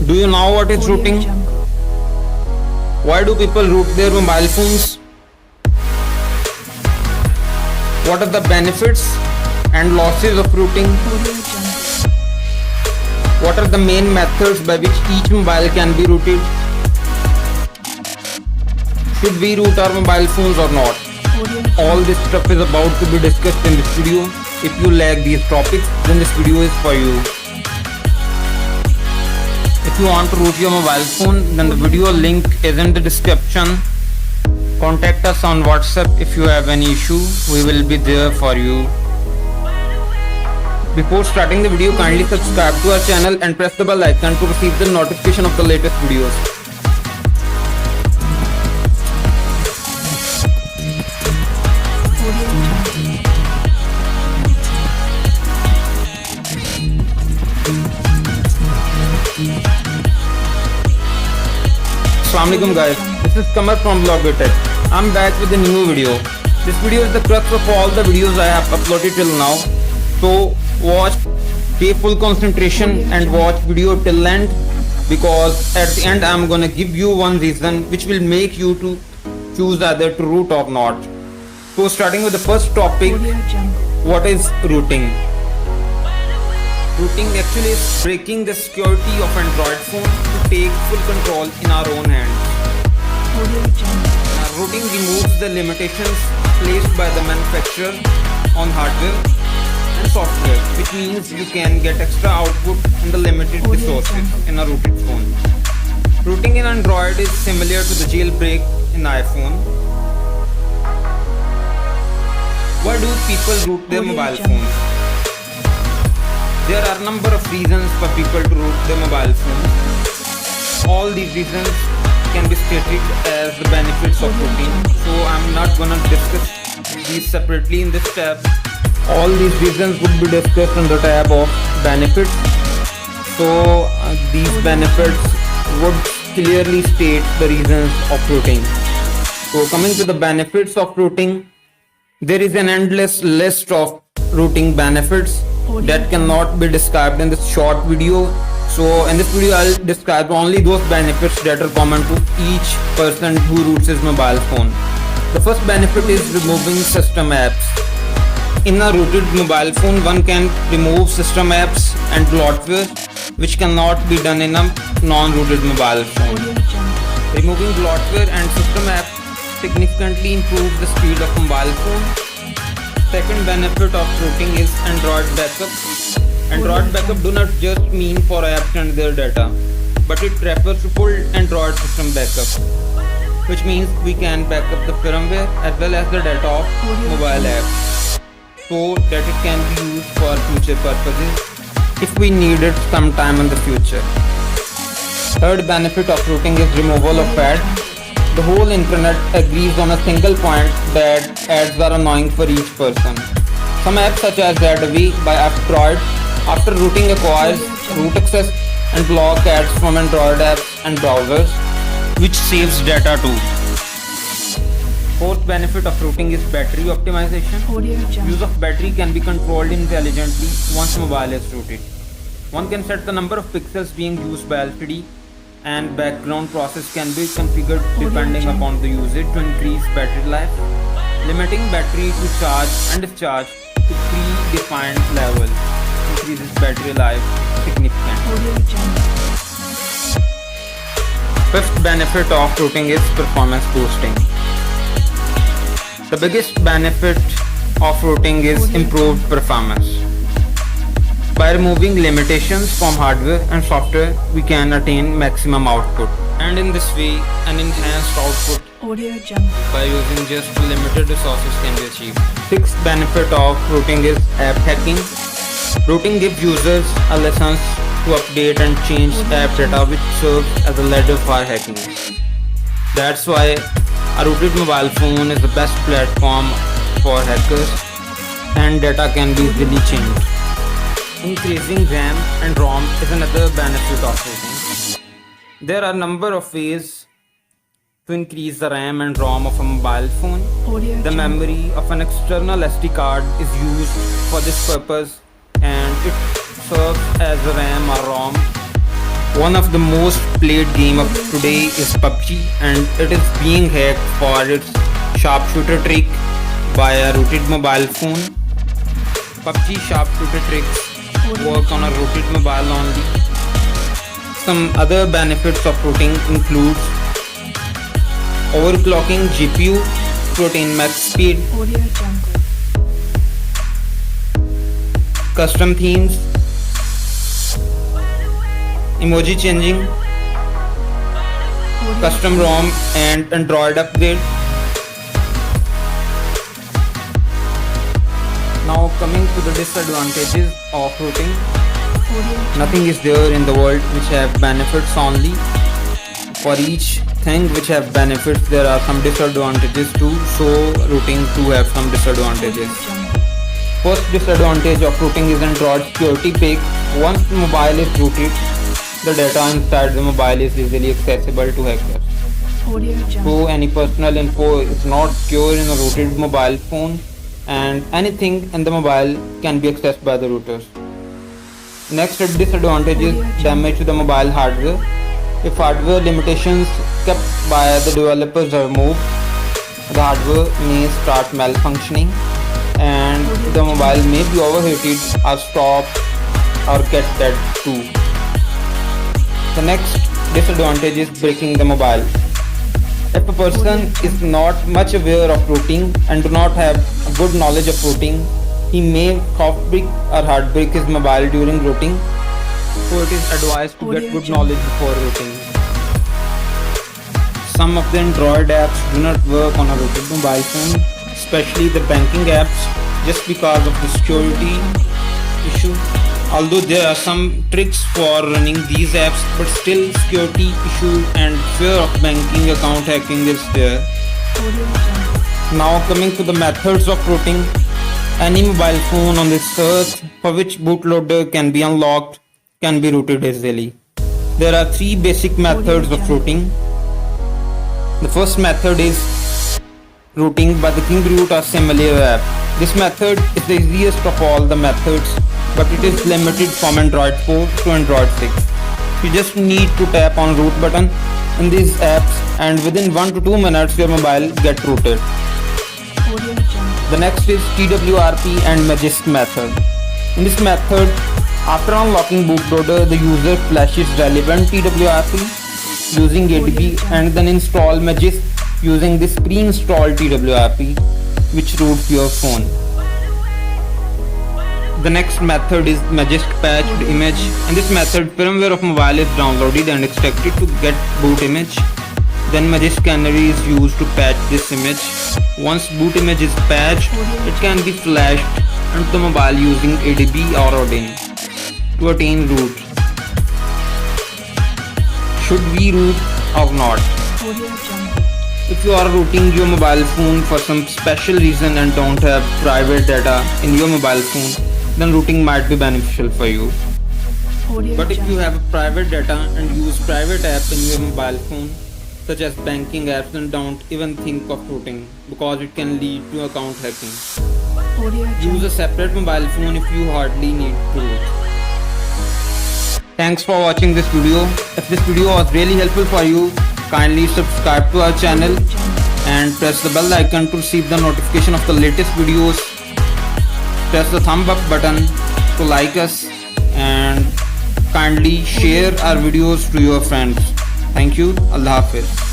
Do you know what is rooting? Why do people root their mobile phones? What are the benefits and losses of rooting? What are the main methods by which each mobile can be rooted? Should we root our mobile phones or not? All this stuff is about to be discussed in this video. If you like these topics, then this video is for you. If you want to root your mobile phone, then the video link is in the description. Contact us on WhatsApp if you have any issue. We will be there for you. Before starting the video, kindly subscribe to our channel and press the bell icon to receive the notification of the latest videos. Assalamualaikum guys, this is Kamar from Blogbitech. I'm back with a new video. This video is the crux of all the videos I have uploaded till now. So watch, pay full concentration and watch video till end, because at the end I'm gonna give you one reason which will make you to choose either to root or not. So starting with the first topic, what is rooting? Rooting actually is breaking the security of Android phone to take full control in our own hands. Rooting removes the limitations placed by the manufacturer on hardware and software, which means you can get extra output in the limited resources in a rooted phone. Rooting in Android is similar to the jailbreak in iPhone. Why do people root their mobile phones? There are a number of reasons for people to root their mobile phones. All these reasons can be stated as the benefits of rooting, so I'm not gonna discuss these separately in this tab. All these reasons would be discussed in the tab of benefits. So these benefits would clearly state the reasons of rooting. So coming to the benefits of rooting, there is an endless list of rooting benefits that cannot be described in this short video. So in this video I'll describe only those benefits that are common to each person who roots his mobile phone. The first benefit is removing system apps. In a rooted mobile phone, one can remove system apps and bloatware, which cannot be done in a non-rooted mobile phone. Removing bloatware and system apps significantly improves the speed of mobile phone. Second benefit of rooting is Android backup. Android backup do not just mean for apps and their data, but it refers to full Android system backup, which means we can back up the firmware as well as the data of mobile apps, so that it can be used for future purposes if we need it sometime in the future. Third benefit of rooting is removal of ads. The whole internet agrees on a single point that ads are annoying for each person. Some apps such as Adobe by Android, after rooting acquires root access and block ads from Android apps and browsers, which saves data too. Fourth benefit of rooting is battery optimization. Use of battery can be controlled intelligently once mobile is rooted. One can set the number of pixels being used by LCD, and background process can be configured depending upon the usage to increase battery life. Limiting battery to charge and discharge to predefined levels increases battery life significantly. Fifth benefit of rooting is performance boosting. The biggest benefit of rooting is improved performance. By removing limitations from hardware and software, we can attain maximum output, and in this way an enhanced output by using just limited resources can be achieved. Sixth benefit of rooting is app hacking. Rooting gives users a license to update and change app data, which serves as a ladder for hacking. That's why a rooted mobile phone is the best platform for hackers, and data can be easily changed. Increasing RAM and ROM is another benefit of rooting. There are a number of ways to increase the RAM and ROM of a mobile phone. The memory of an external SD card is used for this purpose, and it serves as a RAM or ROM One of the most played game of today is PUBG, and it is being hacked for its sharpshooter trick by a rooted mobile phone. PUBG sharpshooter tricks work on a rooted mobile only. Some other benefits of rooting includes overclocking GPU to attain max speed, custom themes, emoji changing, custom ROM and Android upgrade. Now coming to the disadvantages of rooting. Nothing is there in the world which have benefits only. For each thing which have benefits, there are some disadvantages too, so rooting too have some disadvantages. First disadvantage of rooting is Android security peak. Once the mobile is rooted, the data inside the mobile is easily accessible to hackers. So any personal info is not secure in a rooted mobile phone, and anything in the mobile can be accessed by the routers. Next disadvantage is damage to the mobile hardware. If hardware limitations kept by the developers are removed, the hardware may start malfunctioning and the mobile may be overheated or stop or get dead too. The next disadvantage is breaking the mobile. If a person is not much aware of rooting and do not have a good knowledge of rooting, he may soft break or hard break his mobile during rooting. So it is advised to get good knowledge before rooting. Some of the Android apps do not work on a rooted mobile phone, especially the banking apps, just because of the security issue. Although there are some tricks for running these apps, but still security issue and fear of banking account hacking is there. Now coming to the methods of rooting. Any mobile phone on this earth for which bootloader can be unlocked can be rooted easily. There are three basic methods of rooting. The first method is rooting by the KingRoot or similar app. This method is the easiest of all the methods, but it is limited from Android 4 to Android 6. You just need to tap on root button in these apps and within 1 to 2 minutes your mobile get rooted. The next is TWRP and Magisk method. In this method, after unlocking bootloader, the user flashes relevant TWRP using ADB and then install Magisk using this pre-installed TWRP which roots your phone. The next method is Magisk patched image. In this method, firmware of mobile is downloaded and extracted to get boot image. Then Magisk Canary is used to patch this image. Once boot image is patched, it can be flashed onto the mobile using ADB or Odin to attain root. Should we root or not? If you are rooting your mobile phone for some special reason and don't have private data in your mobile phone, then rooting might be beneficial for you. But if you have private data and use private app in your mobile phone, such as banking apps, then don't even think of rooting because it can lead to account hacking. Use a separate mobile phone if you hardly need to root. Thanks for watching this video. If this video was really helpful for you, kindly subscribe to our channel and press the bell icon to receive the notification of the latest videos. Press the thumb up button to like us and kindly share our videos to your friends. Thank you. Allah Hafiz.